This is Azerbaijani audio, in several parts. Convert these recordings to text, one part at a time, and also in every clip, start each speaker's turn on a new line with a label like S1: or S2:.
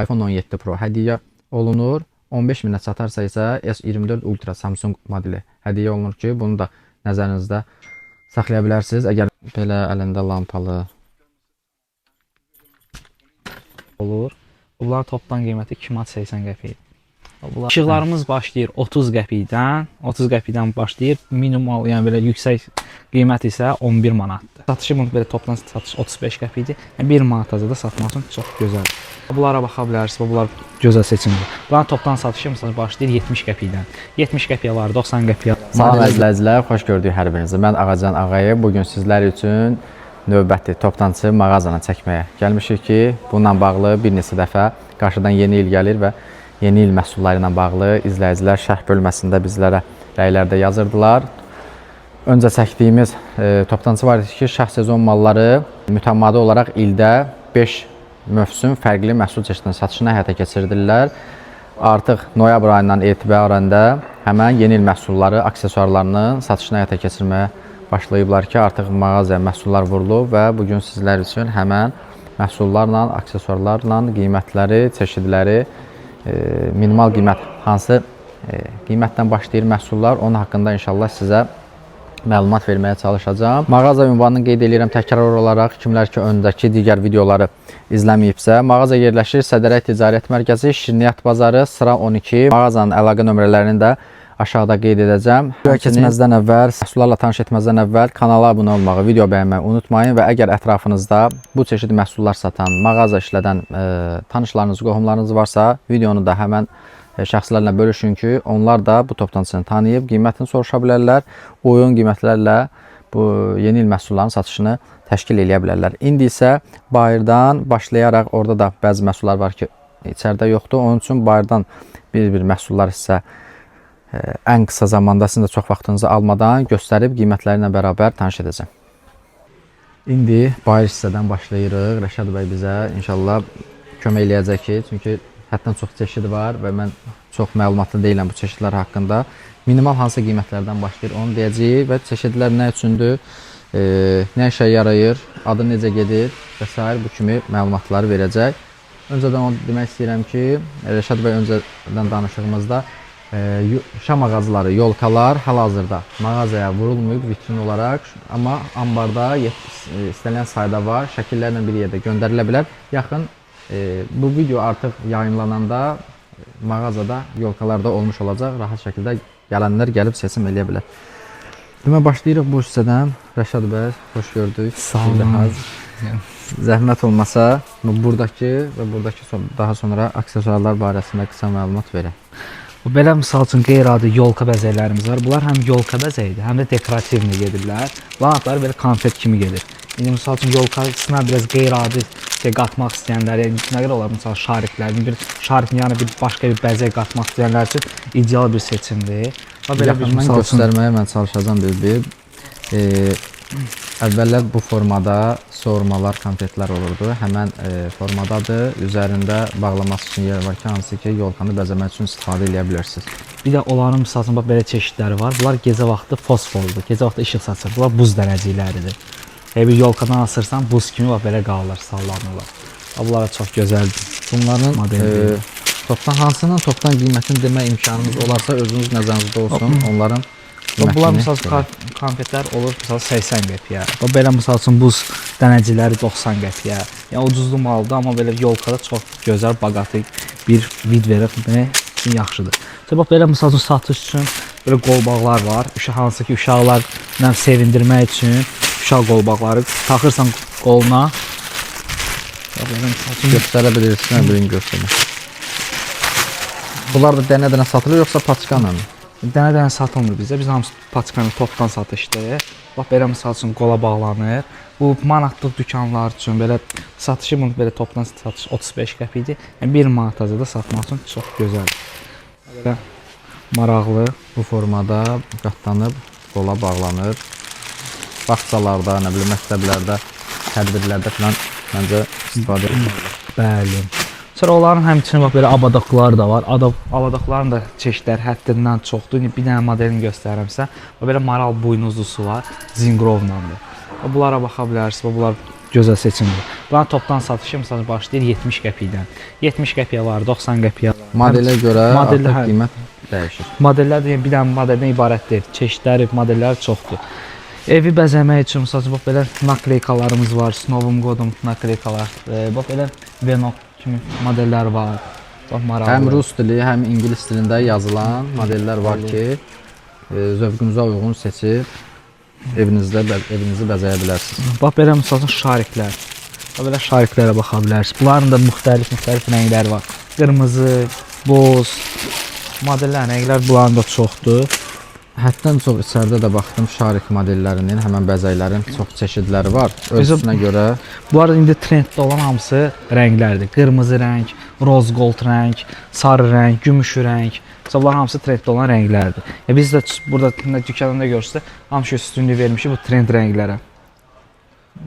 S1: iPhone 17 Pro hədiyyə olunur. 15 minə satarsa isə S24 Ultra Samsung modeli hədiyyə olunur ki, bunu da nəzərinizdə saxlaya bilərsiniz. Əgər belə əlində lampalı
S2: olur. Bunlar topdan qiyməti 2 manat 80 qəpik. İşıqlarımız başlayır 30 qəpikdən başlayır. Minimal, yəni belə yüksək qiymət isə 11 manatdır. Satışı belə topdan satış 35 qəpikdir. Yəni 1 manata da satmaq üçün çox gözəldir. Bunlara baxa bilərsiniz. Bunlar gözəl seçimdir. Bunların topdan satışı məsələn başlayır 70 qəpikdən. 70 qəpiyə var, 90 qəpiyə var.
S1: Salam əzizlər, xoş gördük hər birinizi. Mən Ağacan Ağayev. Bugün sizlər üçün növbəti toptancı mağazanı çəkməyə gəlmişik ki, bununla bağlı bir neçə dəfə qarşıdan yeni il gəlir və yeni il məhsulları ilə bağlı izləyicilər şərh bölməsində bizlərə rəylərdə yazırdılar. Öncə çəkdiyimiz toptancı var idi ki, şəh sezon malları mütəmadi olaraq ildə 5 mövsüm fərqli məhsul çeşidinin satışını həyata keçirdirlər. Artıq noyabr ayından etibarən də həmən yeni il məhsulları, aksesuarlarının satışını həyata keçirməyə başlayıblar ki, artıq mağazaya məhsullar vurulub və bugün sizlər üçün həmən məhsullarla, aksesuarlarla qiymətləri, çeşidləri, minimal qiymət, hansı qiymətdən başlayır məhsullar, onun haqqında inşallah sizə məlumat verməyə çalışacağım. Mağaza ünvanını qeyd edirəm təkrar olaraq, kimlər ki öncəki digər videoları izləməyibsə, mağaza yerləşir Sədərək Ticarət Mərkəzi, Şirniyyat Bazarı, sıra 12. Mağazanın əlaqə nömrələrini də aşağıda qeyd edəcəm. Videoya keçməzdən əvvəl, məhsullarla tanış etməzdən əvvəl kanala abunə olmağı, video bəyənməyi unutmayın və əgər ətrafınızda bu çeşid məhsullar satan, mağaza işlədən tanışlarınız, qohumlarınız varsa, videonu da həmən şəxslərlə bölüşün ki, onlar da bu toptancını tanıyıb, qiymətini soruşa bilərlər, uyğun qiymətlərlə bu yeni il məhsulların satışını təşkil edə bilərlər. İndi isə bayırdan başlayaraq, orada da bəzi məhsullar var ki, içəridə yoxdur, onun üçün bayırdan bir məhsullar isə ən qısa zamanda sizin də çox vaxtınızı almadan göstərib qiymətləri ilə bərabər tanış edəcəm. İndi bayır hissədən başlayırıq. Rəşad bəy bizə inşallah kömək eləyəcək ki, çünki həddən çox çeşid var və mən çox məlumatlı deyiləm bu çeşidlər haqqında. Minimal hansı qiymətlərdən başlayır onu deyəcəyik və çeşidlər nə üçündür, nə işə yarayır, adı necə gedir və s. bu kimi məlumatları verəcək. Öncədən onu demək istəyirəm ki, Rəşad bəy öncədən danışığımızda şam ağacları, yolkalar hal-hazırda mağazaya vurulmuyub vitrin olaraq, amma ambarda istənilən sayda var, şəkillərlə bir yerdə göndərilə bilər. Yaxın bu video artıq yayınlananda mağazada yolkalarda olmuş olacaq, rahat şəkildə gələnlər gəlib seçim eləyə bilər. Demə başlayırıq bu hissədən. Rəşad bəy, xoş gördük.
S2: Sağ olun.
S1: Zəhmət olmasa buradakı və buradakı daha sonra aksesuarlar barəsində qısa məlumat verək.
S2: Belə misal üçün qeyri-adi yolka bəzəklərimiz var. Bunlar həm yolka bəzəyidir, həm də dekorativni gedirlər. Lanatlar belə konfet kimi gedir. İndi misal üçün yolkasına biraz qeyri-adi qatmaq istəyənlər, yəni nə qədər olar misal şariklərin, bir şarikin yanına bir başqa bir bəzək qatmaq istəyənlər üçün ideal bir seçimdir. Belə bir misal
S1: göstərməyə mən çalışacağam bir. Əvvəllər bu formada soğurmalar, konfetlər olurdu. Həmən formadadır. Üzərində bağlaması üçün yer var ki, hansı ki, yolkanı bəzəmək üçün istifadə edə bilirsiniz.
S2: Bir də onların misal üçün belə çeşidləri var. Bunlar gecə vaxtı fosforludur. Gecə vaxtı işıq saçır. Bunlar buz dənəcikləridir. Bir yolkadan asırsan buz kimi belə qalırlar, sallanırlar. Bunlara çox gözəldir.
S1: Bunların hansının topdan qiymətini demək imkanınız olarsa özünüz nəzərinizdə olsun. Onların
S2: bunlar misal konfetlər olur misal 80 qəpiyə. Belə misal üçün buz dənəcikləri 90 qəpiyə. Yəni ucuzlu maldır, amma belə yolkada çox gözəl, baqatı bir vid verib üçün yaxşıdır. Belə misal üçün satış üçün belə qolbaqlar var. Hansı ki uşaqlarla sevindirmək üçün uşaq qolbaqları taxırsan qoluna.
S1: Göstərə bilirsin, birini göstərmək. Bunlar da dənə-dənə satılır yoxsa paçkanla mı?
S2: Dənə-dənə satılmır bizə. Biz hamısı paçkanı topdan satışdır. Belə misal üçün qola bağlanır. Bu manatlıq dükanlar üçün belə satışı bunu belə topdan satış 35 qəpikdir. Yəni 1 manata da satmaq üçün çox gözəldir. Belə maraqlı
S1: bu formada qatlanıb qola bağlanır. Bağçalarda, nə bilim məktəblərdə, tədbirlərdə filan məncə istifadə edilir.
S2: Bəli. Sonra onların həmçinin belə abadaqlar da var. Abadaqların da çeşidləri həddindən çoxdur. Bir dənə modelini göstərirəmsə, belə maral buynuzlusu var, zingrovlandır. Bunlara baxa bilərsiniz. Bunlar gözəl seçimdir. Bunların topdan satışı məsələn başlayır 70 qəpikdən. 70 qəpiyə var, 90 qəpiyə var.
S1: Modelə görə
S2: Modellər-
S1: artıq qiymət dəyişir.
S2: Modellər deyim, bir dənə modeldən ibarət deyil. Çeşidləri, modelləri çoxdur. Evi bəzəmək üçün məsələn bax belə nakleykalarımız var. Snovum Godum nakleykalar. Bax belə Venok kimi modellər var. Bax maraqlı.
S1: Həm rus dili, həm ingilis dilində yazılan modellər var ki, zövqünüzə uyğun seçib evinizi bəzəyə bilərsiniz.
S2: Bax belə məsələn şariklər. Bax belə şariklərə baxa bilərsiniz. Bunların da müxtəlif rəngləri var. Qırmızı, boz modellər, rənglər bunların da çoxdur.
S1: Həddən çox içəridə də baxdım şarik modellərinin, həmin bəzəklərin çox çeşidləri var. Ölçüsünə görə.
S2: Bu arada indi trenddə olan hamısı rənglərdir. Qırmızı rəng, roz gold rəng, sarı rəng, gümüş rəng. Bunlar hamısı trenddə olan rənglərdir. Biz də burada dükanında görürsünüz, hamısı üstünlük vermişik bu trend rənglərə.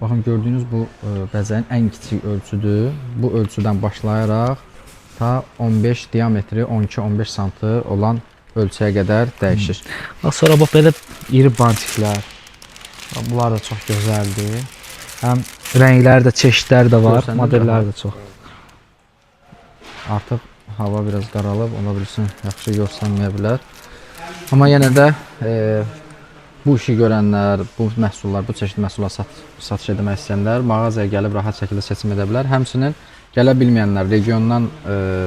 S1: Baxın, gördüyünüz bu bəzəyin ən kiçik ölçüdür. Bu ölçüdən başlayaraq ta 15 diametri 12-15 sm olan ölçüyə qədər dəyişir.
S2: Sonra bax belə iri bantiklər. Bunlar da çox gözəldir. Həm rəngləri də, çeşidləri də var, modelləri də çox.
S1: Artıq hava biraz qaralıb, ola bilsin yaxşı görsənməyə bilər. Amma yenə də bu işi görənlər, bu məhsullar, bu çeşid məhsullar satış etmək istəyənlər mağazaya gəlib rahat şəkildə seçim edə bilər. Həmçinin gələ bilməyənlər, regiondan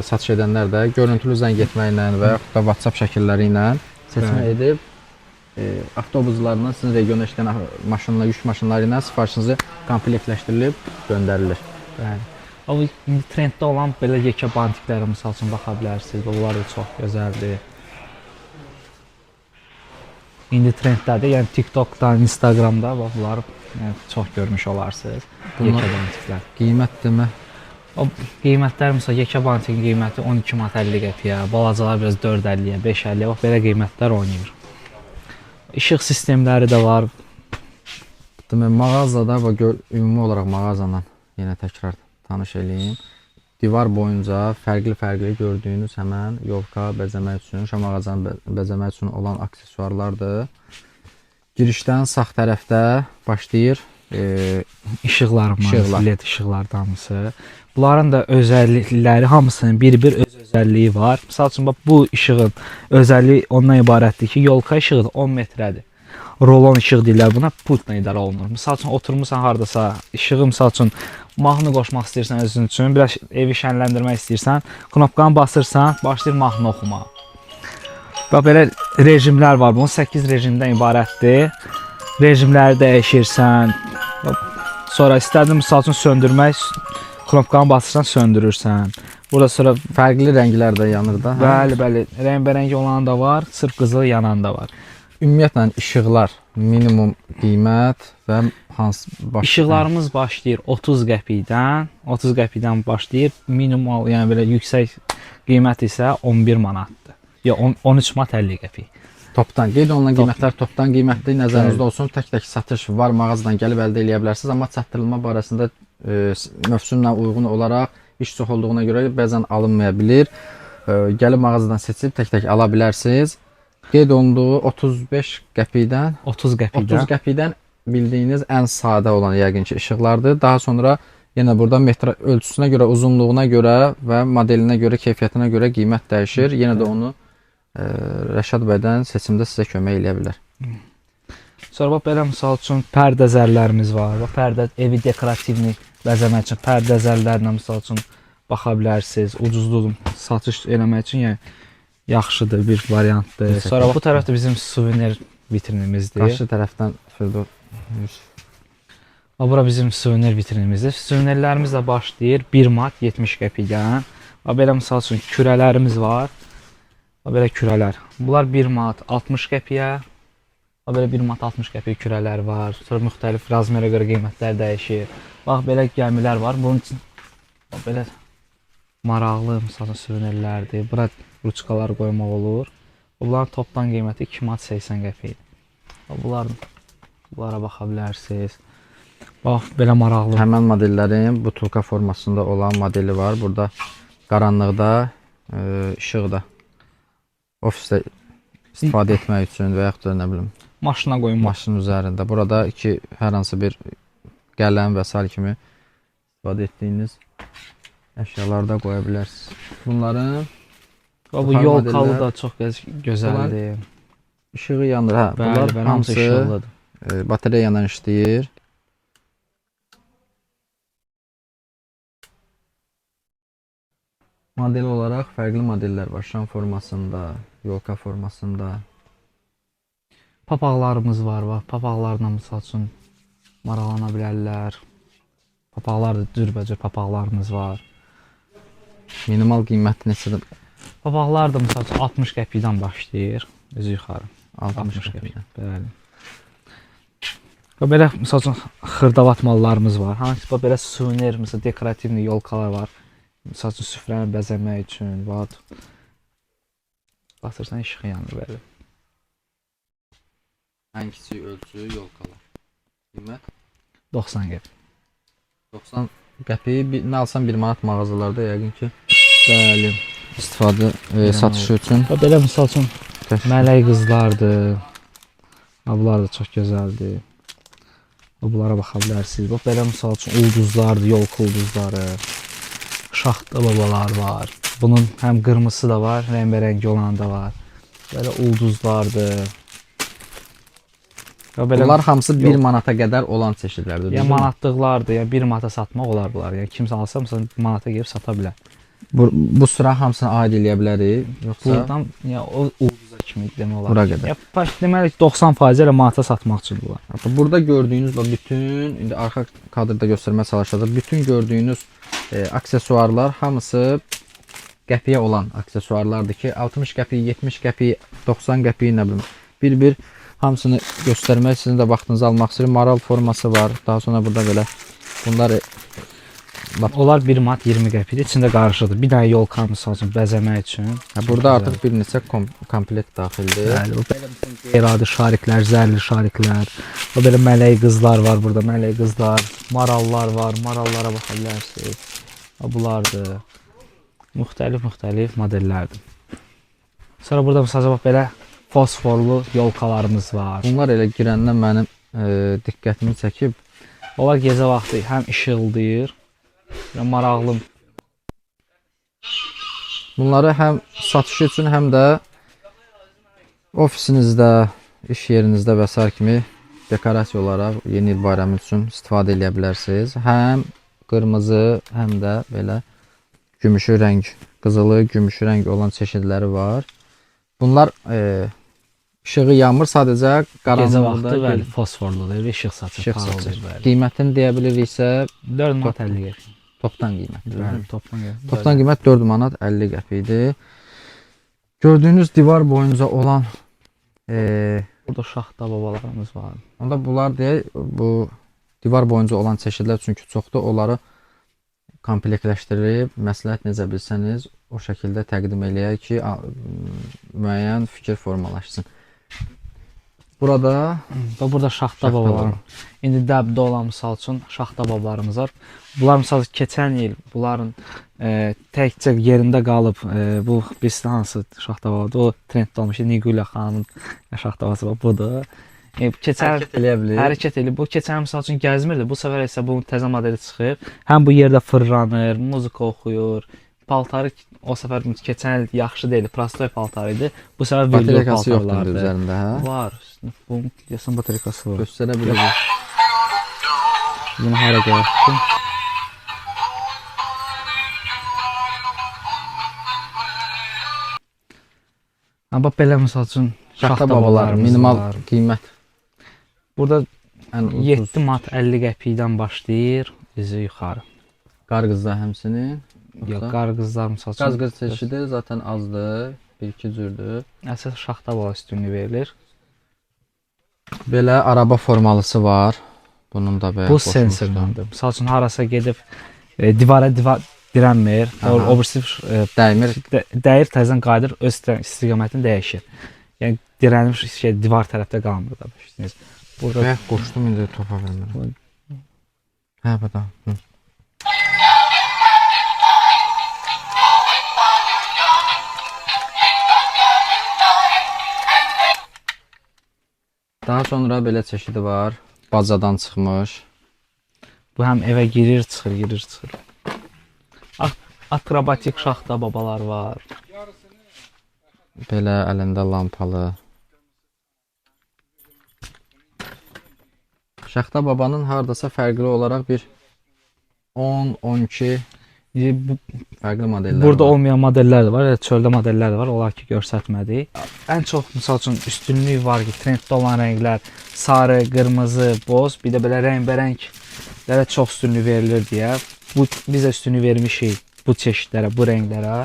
S1: satış edənlər də görüntülü zəng etməklə və yaxud da WhatsApp şəkilləri ilə seçim edib avtobuslarla sizin regionda işləyən maşınla, yük maşınları ilə sifarişinizi komplektləşdirilib göndərilir.
S2: Bəli. O indi trenddə olan belə yekə bantiklərə misal üçün baxa bilərsiniz. Bunlar da çox gözəldir. İndi trenddədir, yəni TikTokda, Instagramda bax bunları çox görmüş olarsınız. Yekə bantiklər.
S1: Qiymət demə.
S2: O qiymətlər məsələn yekə bantikin qiyməti 12 manat 50 qəpiyə, balacalar biraz 4.50-yə, 5.50-yə bax belə qiymətlər oynayır. İşıq sistemləri də var.
S1: Demək mağazada və ümumi olaraq mağazanla yenə təkrar tanış eləyim. Divar boyunca fərqli gördüyünüz həmən yolka bəzəmək üçün, şam ağacını bəzəmək üçün olan aksesuarlardır. Girişdən sağ tərəfdə başlayır
S2: işıqlarımız, LED işıqlardan hamısı. Bunların da özəllikləri hamısının bir-bir öz özəlliyi var. Məsəl üçün bax bu işığın özəlliyi ondan ibarətdir ki, yolka işığı 10 metrədir. Rolon işıq deyirlər buna, pultla idarə olunur. Məsəl üçün oturmusan hardasa, işığı məsəl üçün mahnı qoşmaq istəyirsən özün üçün, biraz evi şənləndirmək istəyirsən, knopkanı basırsan, başlayır mahnı oxumaq. Bax belə rejimlər var. Bunun 8 rejimdən ibarətdir. Rejimləri dəyişirsən. Sonra istədin misal üçün söndürmək, knopkanı basırsan, söndürürsən. Burada sonra
S1: fərqli rənglər də yanır da.
S2: Bəli, rəngbərəng olan da var, sırf qızıl yanan da var.
S1: Ümumiyyətlə işıqlar minimum qiymət və hansı
S2: İşıqlarımız başlayır 30 qəpikdən başlayır. Minimal, yəni belə yüksək qiymət isə 11 manatdır. Ya 13 manat 50 qəpik.
S1: Topdan qeyd olunan qiymətlər topdan qiymətli, nəzərinizdə olsun. Tək-tək satış var, mağazadan gəlib əldə edə bilərsiniz, amma çatdırılma barəsində mövsümlə uyğun olaraq iş çox olduğuna görə bəzən alınmaya bilər. Gəlib mağazadan seçib tək-tək ala bilərsiniz. Qeyd olunduğu 35 qəpikdən
S2: 30 qəpikdən
S1: bildiyiniz ən sadə olan yəqin ki işıqlardır. Daha sonra yenə burada metr ölçüsünə görə, uzunluğuna görə və modelinə görə, keyfiyyətinə görə qiymət dəyişir. Yenə də onu Rəşad bəydən seçimdə sizə kömək eləyə bilər.
S2: Sonra bax belə misal üçün pərdə zərlərimiz var. Bax pərdə evi dekorativni bəzəmək üçün pərdə zərlərlə misal üçün baxa bilərsiniz. Ucuzluq satış eləmək üçün yəni yaxşıdır, bir variantdır. Sonra bu tərəfdə bizim suvenir vitrinimizdir.
S1: Qarşı tərəfdən Firdov.
S2: Bura bizim suvenir vitrinimizdir. Suvenirlərimiz də başlayır 1 manat 70 qəpikdən. Belə misal üçün kürələrimiz var. Belə kürələr. Bunlar 1 manat 60 qəpiyə. Belə 1 manat 60 qəpik kürələr var. Sonra müxtəlif razmerə görə qiymətlər dəyişir. Bax belə gəmilər var. Bunun üçün belə maraqlı misal suvenirlərdir. Bura ruçkalar qoymaq olur. Bunların topdan qiyməti 2 manat 80 qəpikdir. Bunlara baxa bilərsiniz. Bax belə maraqlı.
S1: Həmən modellərin butulka formasında olan modeli var. Burada qaranlıqda, işıqda. Ofisdə istifadə etmək üçün və yaxud da nə bilim
S2: maşına qoymaq.
S1: Maşının üzərində. Burada hər hansı bir qələm və sair kimi istifadə etdiyiniz əşyalarda qoya bilərsiniz. Bunların
S2: Bu
S1: Buxar
S2: yolkalı
S1: modellər-
S2: da çox gözəldir.
S1: işığı yanır. Hə, bunlar
S2: Bəli, hamısı
S1: hamısı
S2: işıqlıdır.
S1: batareyadan işləyir. Model olaraq fərqli modellər var. Şam formasında, yolka formasında.
S2: Papaqlarımız var. Papaqlarla misal üçün maraqlana bilərlər. Papaqlar da cürbəcür papaqlarımız var.
S1: Minimal qiyməti neçədir?
S2: Papaqlar da misal üçün 60 qəpikdən başlayır. Özü yuxarı.
S1: 60
S2: qəpik.
S1: qəpik.
S2: Bəli. Və belə misal üçün xırdavat mallarımız var. Hansı belə suvenir, məsələn dekorativ yolkalar var. Misal üçün süfrəni bəzəmək üçün, var. Basırsan işığı yanır belə.
S1: Ən kiçik ölçü yolkalar. Qiymət
S2: 90 qəpik.
S1: 90 qəpik. Nə alsan 1 manat mağazalarda yəqin ki
S2: Bəli.
S1: istifadə satışı üçün.
S2: Və belə misal üçün
S1: Təşkil.
S2: mələk qızlardır. Bunlar da çox gözəldir. Bunlara baxa bilərsiniz. Bax belə misal üçün ulduzlardır, yolka ulduzları. Şaxta babalar var. Bunun həm qırmızısı da var, rəngbərəng olanı da var. Belə ulduzlardır. Və belə
S1: Bunlar hamısı 1 manata qədər olan çeşidlərdir.
S2: ya manatlıqlardır, ya 1 manata satmaq olar bunlar. Yəni kimsə alsa məsələn manata gəlib sata bilər.
S1: Bu sıra hamısını aid eləyə bilərik. Yoxsa
S2: Buradan ya o ulduza kimi demək olar.
S1: Bura qədər.
S2: Ya deməli 90% ilə manata satmaq üçün bunlar.
S1: burada gördüyünüz bax bütün indi arxa kadrda göstərməyə çalışacağıq. Bütün gördüyünüz aksesuarlar hamısı qəpiyə olan aksesuarlardır ki, 60 qəpik, 70 qəpik, 90 qəpik nə bilim. Bir hamısını göstərmək, sizin də vaxtınızı almaq istəyir. Maral forması var. Daha sonra burada belə bunlar
S2: Onlar 1 manat 20 qəpikdir. İçində qarışıqdır. Bir dənə yolka misal üçün bəzəmək üçün.
S1: burada artıq bir neçə komplekt daxildir.
S2: Bəli, bu belə qeyri-adi şariklər, zərli şariklər. O belə mələk qızlar var burada, mələk qızlar, marallar var. Marallara baxa bilərsiniz. Bunlardır. Müxtəlif modellərdir. Sonra burada məsələn bax belə fosforlu yolkalarımız var.
S1: Bunlar elə girəndə mənim diqqətimi çəkib.
S2: Onlar gecə vaxtı həm işıldayır, və maraqlı.
S1: Bunları həm satışı üçün, həm də ofisinizdə, iş yerinizdə və s. kimi dekorasiya olaraq yeni il bayramı üçün istifadə edə bilərsiniz. Həm qırmızı, həm də belə gümüşü rəng, qızılı, gümüşü rəng olan çeşidləri var. Bunlar işığı yanmır, sadəcə
S2: Gecə
S1: qaranlıqda
S2: vaxtı və fosforludur, işıq saçır.
S1: işıq saçır. Qiymətini deyə biliriksə
S2: 4 manat 50 qəpik.
S1: topdan qiymətdir.
S2: Bəli, topdan qəpik.
S1: Topdan qiymət 4 manat 50 qəpikdir. Gördüyünüz divar boyunca olan
S2: Burada şaxta babalarımız var.
S1: onda bunlar deyək, bu divar boyunca olan çeşidlər çünki çoxdur, onları komplektləşdirib, məsləhət necə bilsəniz, o şəkildə təqdim eləyək ki, müəyyən fikir formalaşsın. Burada
S2: Burada şaxta babalar. İndi dəbdə olan misal üçün şaxta babalarımız var. Bunlar misal üçün keçən il bunların təkcə yerində qalıb bu biz hansı şaxta babadır? O trenddə olmuş. Nigula xanımın şaxta babası var. Budur. Keçən
S1: hərəkət eləyə bilir.
S2: hərəkət eləyir. Bu keçən misal üçün gəzmirdi. Bu səfər isə bu təzə modeli çıxıb. Həm bu yerdə fırlanır, muzika oxuyur. Paltarı o səfər keçən il yaxşı deyil, prostoy paltar idi. Bu səfər video
S1: Baterekası yoxdur
S2: paltarlardır.
S1: üzərində, hə?
S2: Var. Bunun yasan batareykası var.
S1: Göstərə bilərik.
S2: Bunu hara qoyaqdım? Bax belə misal üçün
S1: Şaxta babalar, minimal
S2: var.
S1: qiymət.
S2: Burada
S1: Ən
S2: 7 manat 50 qəpikdən başlayır, üzü yuxarı.
S1: qar qızlar həmsinin.
S2: Yox, qar qızlar misal üçün.
S1: Qaz qız çeşidi zaten azdır, 1-2 cürdür.
S2: Əsas şaxta baba üstünlüyü verilir.
S1: Belə araba formalısı var. Bunun da belə
S2: Bu sensorlandır. Misal üçün harasa gedib divara dirənmir, o birisi
S1: dəymir.
S2: dəyir təzədən qayıdır, öz istiqamətini dəyişir. Yəni dirənmiş şey divar tərəfdə qalmır da başınız. Burada
S1: Bəyək qoşdum indi topa vermirəm. Hə, bu da. Daha sonra belə çeşidi var. Bacadan çıxmış.
S2: Bu həm evə girir, çıxır, girir, çıxır. Akrobatik şaxta babalar var.
S1: Belə əlində lampalı. Şaxta babanın hardasa fərqli olaraq bir 10-12 fərqli modellər
S2: Burada
S1: var.
S2: olmayan modellər də var, çöldə modellər də var. Onlar ki göstərmədik. Ən çox misal üçün üstünlük var ki, trenddə olan rənglər sarı, qırmızı, boz, bir də belə rəngbərənglərə çox üstünlük verilir deyə bu bizə üstünlük vermişik bu çeşidlərə, bu rənglərə.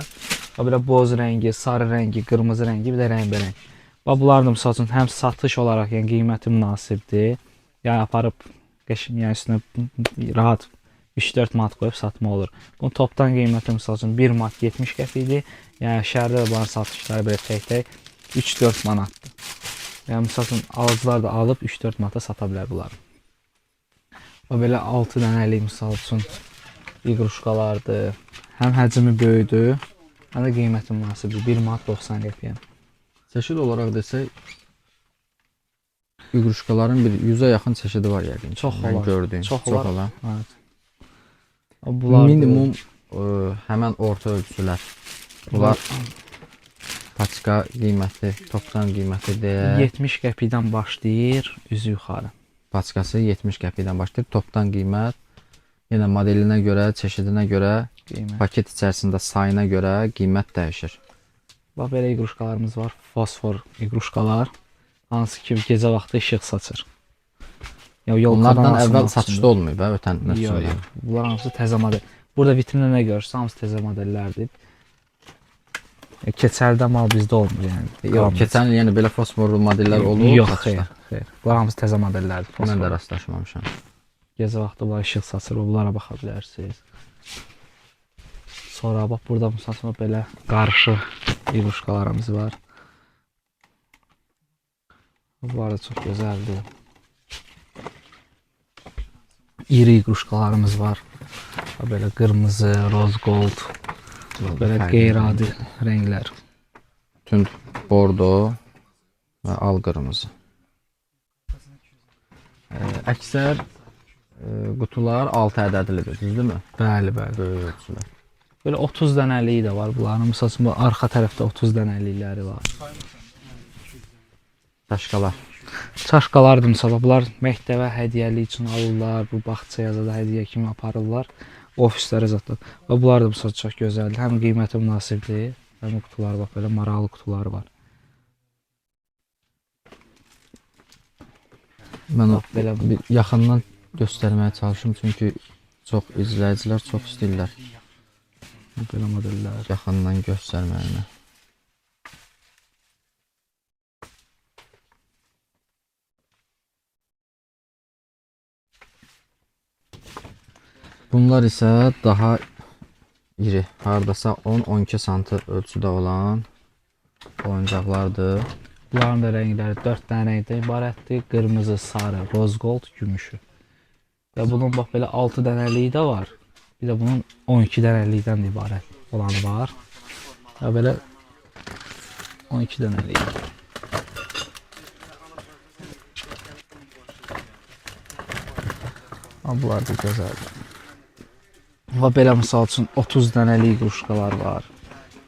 S2: Belə boz rəngi, sarı rəngi, qırmızı rəngi, bir də rəngbərəng. Bunlar da misal üçün həm satış olaraq, yəni qiyməti münasibdir. Yəni aparıb qəşəng, yəni üstünə rahat 3-4 manat qoyub satma olur. Bunun topdan qiyməti misal üçün 1 manat 70 qəpikdir. Yəni şəhərdə də bunların satışları belə tək-tək 3-4 manatdır. Yəni misal üçün alıcılar da alıb 3-4 manata sata bilər bunları. O belə 6 dənəlik misal üçün iqruşkalardır. Həm həcmi böyükdür, həm də qiyməti münasibdir. 1 manat 90 qəpiyə.
S1: Çeşid olaraq desək, iqruşkaların bir 100-ə yaxın çeşidi var yəqin.
S2: Çox
S1: Mən
S2: olar.
S1: gördüyüm.
S2: Çox
S1: olar.
S2: Evet. Bunlar
S1: Minimum həmən orta ölçülər. Bunlar paçka qiyməti, topdan qiyməti deyə
S2: 70 qəpikdən başlayır, üzü yuxarı.
S1: paçkası 70 qəpikdən başlayır. Topdan qiymət yenə modelinə görə, çeşidinə görə,
S2: Qiymət.
S1: paket içərisində sayına görə qiymət dəyişir.
S2: Bax belə iqruşkalarımız var. Fosfor iqruşkalar. Hansı ki gecə vaxtı işıq saçır. Ya
S1: Onlardan əvvəl satışda olmayıb hə, ötən mövsümdə.
S2: Yox. Bunlar hamısı təzə model. Burada vitrində nə görürsə hamısı təzə modellərdir. Keçərdə mal bizdə olmur yəni.
S1: Yox, keçən il yəni belə fosforlu modellər olur.
S2: Yox,
S1: satışda.
S2: xeyr, xeyr. Bunlar hamısı təzə modellərdir.
S1: Mən də
S2: Fosfor.
S1: rastlaşmamışam.
S2: Gecə vaxtı bunlar işıq saçır, bunlara baxa bilərsiniz. Sonra bax burada məsələn belə qarışıq iqruşkalarımız var. Bunlar da çox gözəldir. İri iqruşkalarımız var. Belə qırmızı, roz gold, belə qeyri-adi rənglər.
S1: Tünd bordo və al qırmızı. Əksər qutular 6 ədədlidir, düzdürmü?
S2: Bəli, bəli.
S1: Böyük ölçülər.
S2: Belə 30 dənəliyi də var bunların. Məsələn, bu arxa tərəfdə 30 dənəlikləri var.
S1: Daşqalar.
S2: Çaşqalardır məsələn, bunlar məktəbə hədiyyəlik üçün alırlar, bu bağçaya da hədiyyə kimi aparırlar, ofislərə zətlər. Və bunlar da məsələn çox gözəldir. Həm qiyməti münasibdir, həm qutular bax belə maraqlı qutular var.
S1: Mən o
S2: Belə
S1: bir yaxından göstərməyə çalışım çünki çox izləyicilər çox istəyirlər
S2: belə modellər.
S1: yaxından göstərməyimi. Bunlar isə daha iri, hardasa 10-12 sm ölçüdə olan oyuncaqlardır.
S2: Bunların da rəngləri 4 dənə rəngdən ibarətdir. Qırmızı, sarı, roz gold, gümüşü. Və bunun bax belə 6 dənəliyi də var. Bir də bunun 12 dənəlikdən də ibarət olanı var. Və belə 12 dənəlik. Bunlar da gözəldir. Və belə misal üçün 30 dənəlik iqruşkalar var.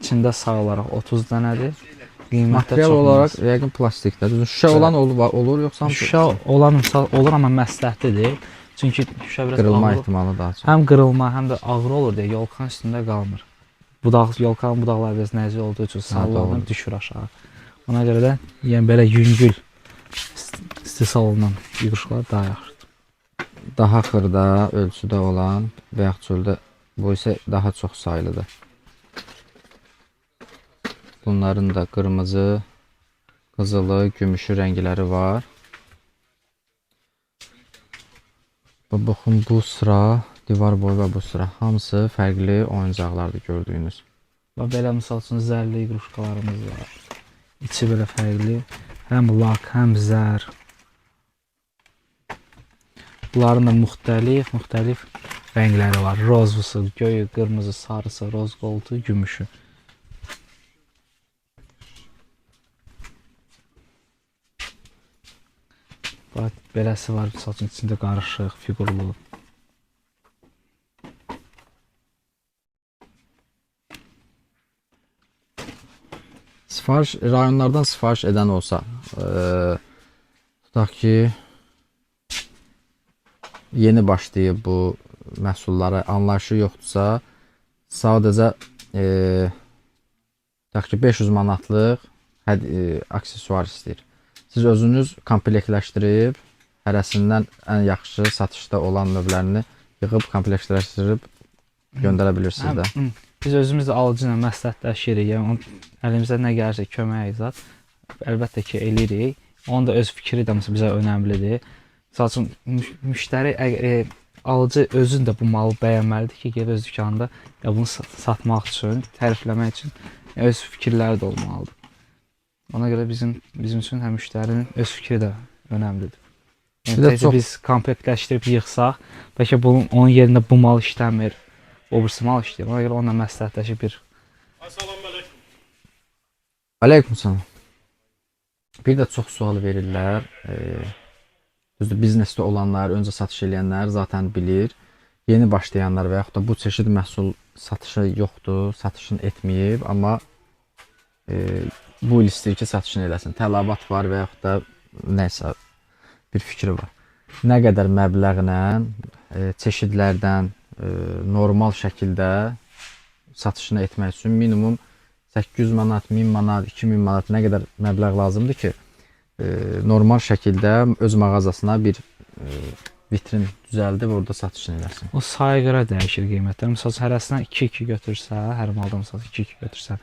S2: İçində sağ olaraq 30 dənədir. Qiymətdə
S1: Material
S2: çox
S1: olaraq
S2: münasib.
S1: yəqin plastikdə. Şüşə olan olur yoxsa
S2: Şüşə olan misal olur, amma məsləhətlidir. Çünki şüşə biraz
S1: qırılma
S2: ağır,
S1: ehtimalı daha çox.
S2: həm qırılma, həm də ağır olur deyə yolkanın üstündə qalmır. Yolkanın budaqları biraz nəzik olduğu üçün sallanır, düşür aşağı. Ona görə də yəni belə yüngül istehsal olunan iqruşkalar daha yaxşıdır.
S1: Daha xırda ölçüdə olan və yaxud çöldə bu isə daha çox sayılıdır. Bunların da qırmızı, qızılı, gümüşü rəngləri var. Baxın bu sıra, divar boyu və bu sıra hamısı fərqli oyuncaqlardır gördüyünüz.
S2: Və belə misal üçün zərli iqruşkalarımız var. İçi belə fərqli. Həm lak, həm zər. Bunların da müxtəlif rəngləri var. Rozlusu, göyü, qırmızı, sarısı, roz goldu, gümüşü. Beləsi var, misal üçün içində qarışıq, fiqurlu.
S1: Sifariş rayonlardan sifariş edən olsa, tutaq ki yeni başlayıb bu məhsullara anlayışı yoxdursa, sadəcə tutaq ki 500 manatlıq aksesuar istəyir. Siz özünüz komplektləşdirib, hərəsindən ən yaxşı satışda olan növlərini yığıb komplektləşdirib göndərə bilirsiniz də.
S2: Biz özümüz də alıcı ilə məsləhətləşirik. Yəni əlimizdən nə gəlirsə kömək zət əlbəttə ki eləyirik. Onun da öz fikri də bizə önəmlidir. Məsəl üçün müştəri alıcı özün də bu malı bəyənməlidir ki, gedib öz dükanında bunu satmaq üçün, tərifləmək üçün öz fikirləri də olmalıdır. Ona görə bizim üçün həm müştərinin öz fikri də önəmlidir. Yəni biz komplektləşdirib yığsaq, bəlkə onun yerində bu mal işləmir, o birisi mal işləyir. Ona görə onunla məsləhətləşib bir.
S1: Aleykümselam. Bir də çox sual verirlər. Düzdür, biznesdə olanlar, öncə satış eləyənlər zaten bilir. Yeni başlayanlar və yaxud da bu çeşid məhsul satışı yoxdur, satışını etməyib, amma bu il istəyir ki, satışını eləsin. Tələbat var və yaxud da nəysə bir fikri var. Nə qədər məbləğlə çeşidlərdən normal şəkildə satışını etmək üçün minimum 800 manat, 1000 manat, 2000 manat nə qədər məbləğ lazımdır ki, normal şəkildə öz mağazasına bir vitrin düzəldib orada satışını eləsin.
S2: O saya görə dəyişir qiymətlər. Məsələn, hərəsindən 2-2 götürsə, hər malda məsələn 2-2 götürsə,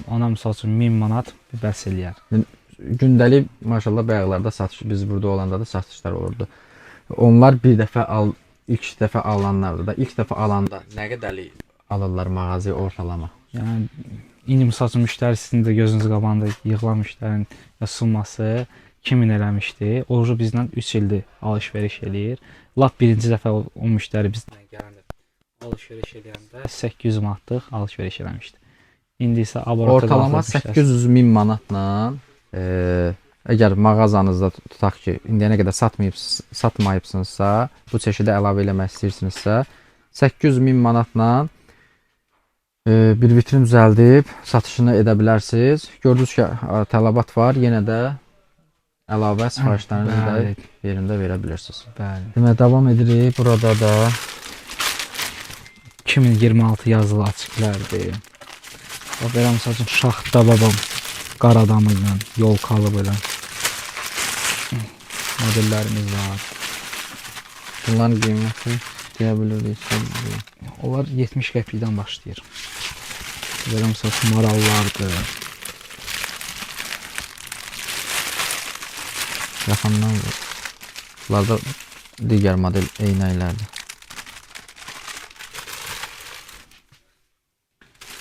S2: ona məsəl üçün 1000 manat bəs eləyər.
S1: Gündəlik maşallah bayaqlarda satış, biz burada olanda da satışlar olurdu. Onlar bir dəfə ilk dəfə alanlardır da. İlk dəfə alanda nə qədərlik alırlar mağazaya ortalama?
S2: Yəni indi məsəl üçün müştəri sizin də gözünüz qabağında yığılan müştərinin sunması 2000 eləmişdi. Orucu bizlə 3 ildir alış-veriş eləyir. Lap birinci dəfə o müştəri bizlə gələndə alış-veriş eləyəndə 800 manatlıq alış-veriş eləmişdi. İndi isə
S1: ortalama 800-1000 manatla əgər mağazanızda tutaq ki, indiyənə qədər satmayıbsınızsa, bu çeşidə əlavə eləmək istəyirsinizsə, 800-1000 manatla bir vitrin düzəldib satışını edə bilərsiniz. Gördünüz ki, tələbat var, yenə də əlavə sifarişlərinizi də yerində verə bilirsiniz. Demək, davam edirik. Burada da
S2: 2026 yazılı açıqlardır. Belə məsəl üçün Şaxta babam Qaradamı ilə, Yolkalı belə modellərimiz var.
S1: Bunların qiyməti deyə bilirik.
S2: Onlar 70 qəpikdən başlayır. Belə məsəl üçün marallardır.
S1: Yaxından var. Bunlar da digər model eynəklərdir.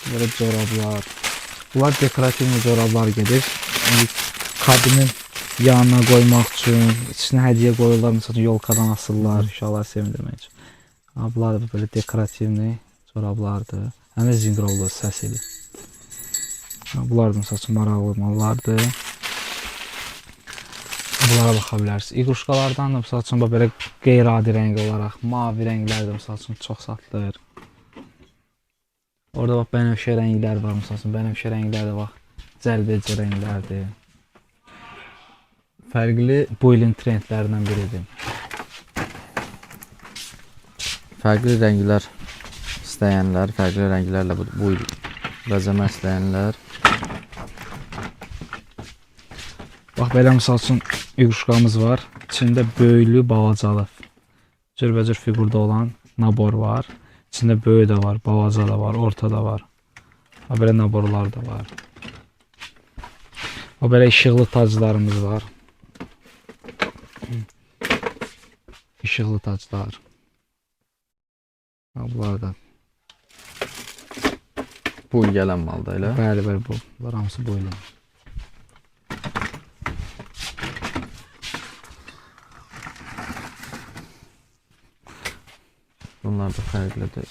S2: Belə corablar. Bunlar dekorativ corablar gedir. Kabinin yanına qoymaq üçün, içinə hədiyyə qoyurlar, məsələn yolkadan asırlar, uşaqları sevindirmək üçün. Bunlar da belə dekorativ corablardır. Həm də zinqrovlu səs edir. Bunlar da məsəl üçün maraqlı mallardır. Bunlara baxa bilərsiniz. İqruşkalardan da məsəl üçün belə qeyri-adi rəng olaraq mavi rənglər də məsəl üçün çox satılır. Orada bax bənövşə rənglər var, məsəl üçün bənövşə rənglər də bax cəlbedici rənglərdir.
S1: Fərqli
S2: bu ilin trendlərindən biridir.
S1: Fərqli rənglər istəyənlər, fərqli rənglərlə bu il bəzəmə istəyənlər.
S2: Bax belə məsəl üçün iqruşkamız var. İçində böyüklü, balacalı, cürbəcür figurda olan nabor var. İçində böyük də var, balaca da var, orta da var. Belə naborlar da var. Belə işıqlı taclarımız var. İşıqlı taclar. Bunlar da.
S1: Bu il gələn malda elə.
S2: Bəli, bəli, bunlar hamısı bu ilin.
S1: Bunlar da fərqlidir.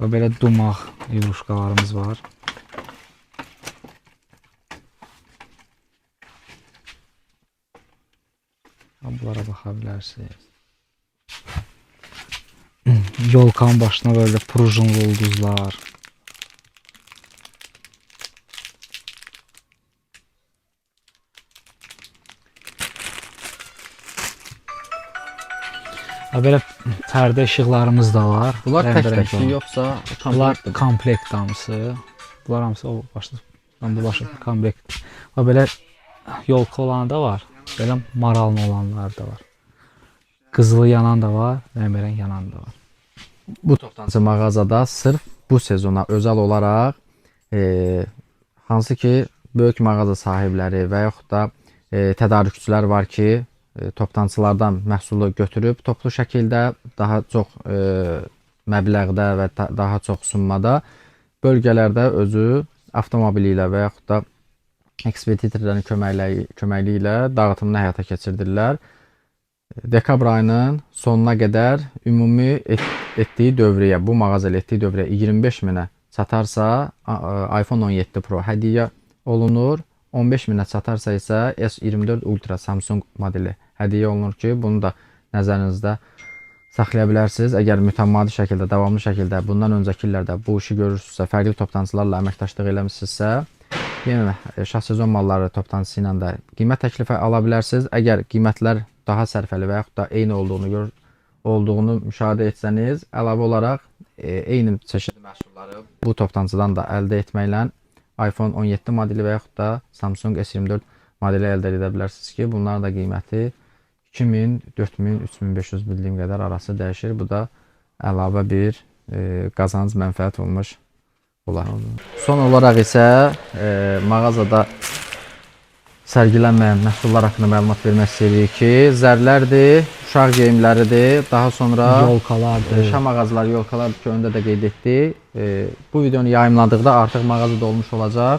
S2: Belə dumaq iqruşkalarımız var. Bunlara baxa bilərsiniz. Yolkanın başına böyle prujinli ulduzlar. Ha, belə pərdə işıqlarımız da var.
S1: Bunlar
S2: Rəngbərəng
S1: tək-təkli
S2: olan.
S1: yoxsa
S2: Bunlar
S1: komplektdir?
S2: komplekt hamısı. Bunlar hamısı o başlı. Bu başlı komplekt. Və belə yolka olan da var. Belə marallı olanlar da var. Qızılı yanan da var, rəngbərəng yanan da var.
S1: Bu toptancı mağazada sırf bu sezona özəl olaraq hansı ki böyük mağaza sahibləri və yaxud da tədarükçülər var ki, toptancılardan məhsulu götürüb toplu şəkildə daha çox məbləğdə və daha çox summada bölgələrdə özü avtomobili ilə və yaxud da ekspeditorların köməkliyi ilə dağıtımını həyata keçirdirlər. Dekabr ayının sonuna qədər ümumi etdiyi dövriyyə, bu mağaza ilə etdiyi dövriyyə 25 minə çatarsa iPhone 17 Pro hədiyyə olunur. 15 minə çatarsa isə S24 Ultra Samsung modeli hədiyyə olunur ki, bunu da nəzərinizdə saxlaya bilərsiniz. Əgər mütəmadi şəkildə, davamlı şəkildə bundan öncəki illərdə bu işi görürsünüzsə, fərqli toptancılarla əməkdaşlıq eləmisinizsə, yenə şah sezon malları toptancısı ilə də qiymət təklifi ala bilərsiniz. Əgər qiymətlər daha sərfəli və yaxud da eyni olduğunu müşahidə etsəniz, əlavə olaraq eyni çeşidli məhsulları bu toptancıdan da əldə etməklə iPhone 17 modeli və yaxud da Samsung S24 modeli əldə edə bilərsiniz ki, bunların da qiyməti 2000, 4000, 3500 bildiyim qədər arası dəyişir. Bu da əlavə bir qazanc mənfəət olmuş olar. Son olaraq isə mağazada sərgilənməyən məhsullar haqqında məlumat vermək istəyirik ki, zərlərdir, uşaq geyimləridir, daha sonra
S2: Yolkalardır.
S1: şam ağacları, yolkalardır ki, öndə də qeyd etdik. Bu videonu yayımladıqda artıq mağazada olmuş olacaq.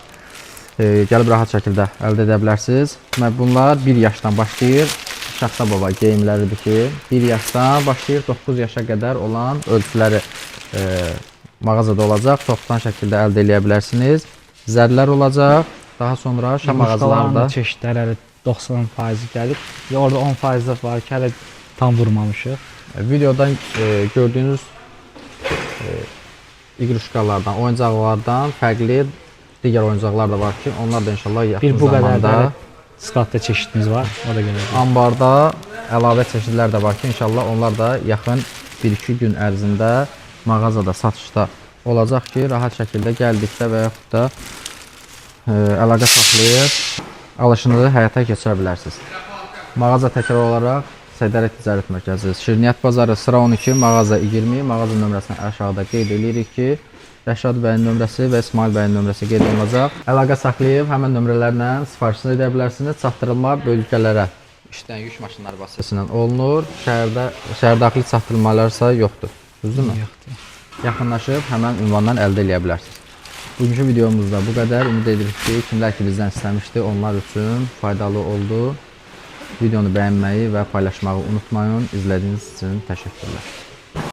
S1: Gəlib rahat şəkildə əldə edə bilərsiniz. Bunlar 1 yaşdan başlayır. Şaxta baba geyimləridir ki, 1 yaşdan başlayır 9 yaşa qədər olan ölçüləri mağazada olacaq. Topdan şəkildə əldə edə bilərsiniz. Zərlər olacaq. Daha sonra şam ağaclarında
S2: çeşidləri 90% gəlib. Orada 10% də var ki, hələ tam vurmamışıq.
S1: Videodan gördüyünüz iqruşkalardan, oyuncaqlardan fərqli digər oyuncaqlar da var ki, onlar da inşallah yaxın
S2: Bu qədər
S1: zamanda
S2: də skatda çeşidimiz var, o da gələcək.
S1: ambarda əlavə çeşidlər də var ki, inşallah onlar da yaxın 1-2 gün ərzində mağazada satışda olacaq ki, rahat şəkildə gəldikdə və yaxud da əlaqə saxlayıb alışınızı həyata keçirə bilərsiniz. Mağaza təkrar olaraq Sədərət Ticarət Mərkəzi, Şirniyyat Bazarı, sıra 12, mağaza 20, mağaza nömrəsini aşağıda qeyd edirik ki, Rəşad bəyin nömrəsi və İsmail bəyin nömrəsi qeyd olunacaq. Əlaqə saxlayıb həmən nömrələrlə sifarişini edə bilərsiniz. Çatdırılma bölgələrə işləyən yük maşınları vasitəsilə olunur. Şəhər daxili çatdırılmalar isə yoxdur. Düzdürmü?
S2: Yoxdur.
S1: Yaxınlaşıb həmən ünvandan əldə edə bilərsiniz. Bugünkü videomuzda bu qədər. Ümid edirik ki, kimlər ki bizdən istəmişdi, onlar üçün faydalı oldu. Videonu bəyənməyi və paylaşmağı unutmayın. İzlədiyiniz üçün təşəkkürlər.